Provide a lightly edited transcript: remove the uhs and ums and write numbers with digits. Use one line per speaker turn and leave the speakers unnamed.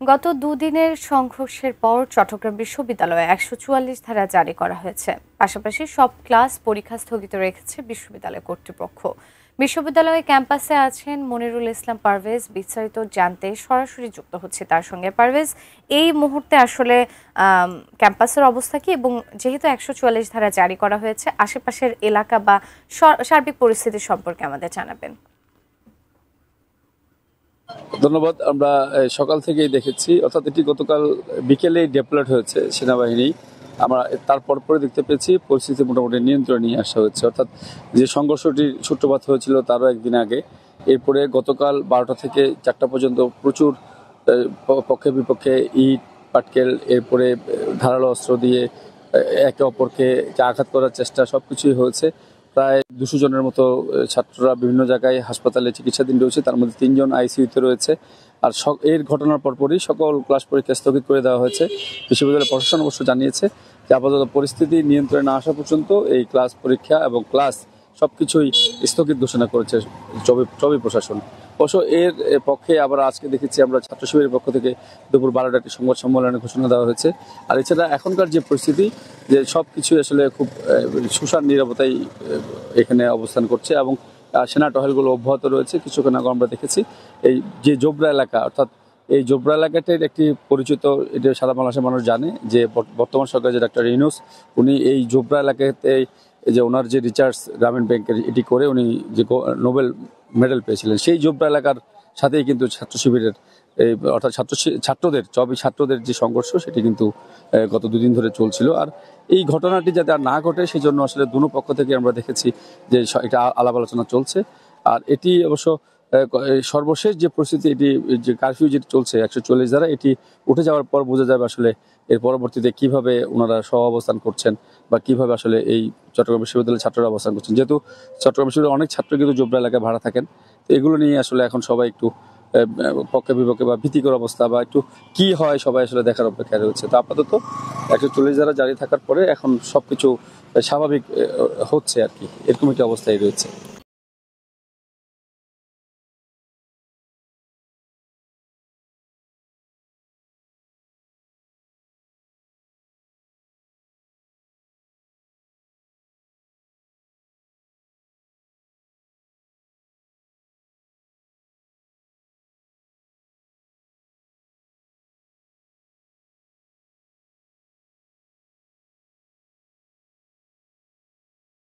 গত দুদিনের সংঘর্ষের পর চট্টগ্রাম বিশ্ববিদ্যালয়ে ১৪৪ ধারা জারি করা হয়েছে। পাশাপাশি সব ক্লাস পরীক্ষা স্থগিত রেখেছে বিশ্ববিদ্যালয় কর্তৃপক্ষ। বিশ্ববিদ্যালয় ক্যাম্পাসে আছেন মনিরুল ইসলাম পারভেজ। বিস্তারিত জানতে সরাসরি যুক্ত হচ্ছে তার সঙ্গে। পারভেজ, এই মুহূর্তে আসলে ক্যাম্পাসের অবস্থা কি, এবং যেহেতু ১৪৪ ধারা জারি করা হয়েছে, আশেপাশের এলাকা বা সার্বিক পরিস্থিতি সম্পর্কে আমাদের জানাবেন।
ধন্যবাদ। আমরা সকাল থেকেই দেখেছি, অর্থাৎ এটি গতকাল বিকেলেই ডেপ্লয়েড হয়েছে সেনাবাহিনী। আমরা তারপর পরে দেখতে পেয়েছি পরিস্থিতি মোটামুটি নিয়ন্ত্রণে নিয়ে আসা হচ্ছে, অর্থাৎ যে সংঘর্ষটির সূত্রপাত হয়েছিল তারও একদিন আগে। এরপরে গতকাল ১২টা থেকে ৪টা পর্যন্ত প্রচুর পক্ষে বিপক্ষে ইট পাটকেল, এরপরে ধারালো অস্ত্র দিয়ে একে অপরকে আঘাত করার চেষ্টা, সবকিছুই হয়েছে। প্রায় ২০০ জনের মতো ছাত্ররা বিভিন্ন জায়গায় হাসপাতালে চিকিৎসাধীন রয়েছে, তার মধ্যে ৩ জন আইসিইউতে রয়েছে। আর এর ঘটনার পরপরই সকল ক্লাস পরীক্ষা স্থগিত করে দেওয়া হয়েছে। বিশ্ববিদ্যালয় প্রশাসন অবশ্য জানিয়েছে যে আপাতত পরিস্থিতি নিয়ন্ত্রণে না আসা পর্যন্ত এই ক্লাস পরীক্ষা এবং ক্লাস সবকিছুই স্থগিত ঘোষণা করেছে চবি প্রশাসন। অবশ্য এর পক্ষে আবার আজকে দেখেছি আমরা ছাত্র শিবিরের পক্ষ থেকে দুপুর ১২টা একটি সংবাদ সম্মেলনে ঘোষণা দেওয়া হয়েছে। আর এছাড়া এখনকার যে পরিস্থিতি, যে সব কিছু আসলে খুব সুষার নীরবতাই এখানে অবস্থান করছে এবং সেনা টহলগুলো অব্যাহত রয়েছে। কিছুক্ষণ আগে আমরা দেখেছি এই যে জোবরা এলাকা, অর্থাৎ এই জোবরা এলাকাটির একটি পরিচিত, এটা সারা বাংলাদেশের মানুষ জানে যে বর্তমান সরকার যে ডাক্তার ইউনূস, উনি এই জোবরা এলাকাতে যে ওনার যে রিচার্জ গ্রামীণ ব্যাংকের এটি করে উনি যে নোবেল মেডেল পেয়েছিলেন, সেই জোবরা এলাকার সাথেই কিন্তু ছাত্র শিবিরের এই অর্থাৎ ছাত্রদের যে সংঘর্ষ সেটি কিন্তু গত দুদিন ধরে চলছিল। আর এই ঘটনাটি যাতে আর না ঘটে সেই জন্য আসলে দুনো পক্ষ থেকে আমরা দেখেছি যে এটা আলাপ আলোচনা চলছে। আর এটি অবশ্য সর্বশেষ যে পরিস্থিতি, এটি যে কারফিউ যেটি চলছে ১৪০ ধারা, এটি উঠে যাওয়ার পর বোঝা যাবে আসলে এর পরবর্তীতে কিভাবে ওনারা সহ অবস্থান করছেন বা কিভাবে আসলে এই চট্টগ্রাম বিশ্ববিদ্যালয়ের ছাত্ররা অবস্থান করছেন। যেহেতু চট্টগ্রাম বিশ্ববিদ্যালয়ের অনেক ছাত্র কিন্তু জোবরা এলাকায় ভাড়া থাকেন, তো এগুলো নিয়ে আসলে এখন সবাই একটু পক্ষে বিপক্ষে বা ভীতিকর অবস্থা বা একটু কি হয় সবাই আসলে দেখার অপেক্ষায় রয়েছে। তো আপাতত ১৪০ ধারা জারি থাকার পরে এখন সবকিছু স্বাভাবিক হচ্ছে আর কি, এরকম একটি অবস্থায় রয়েছে।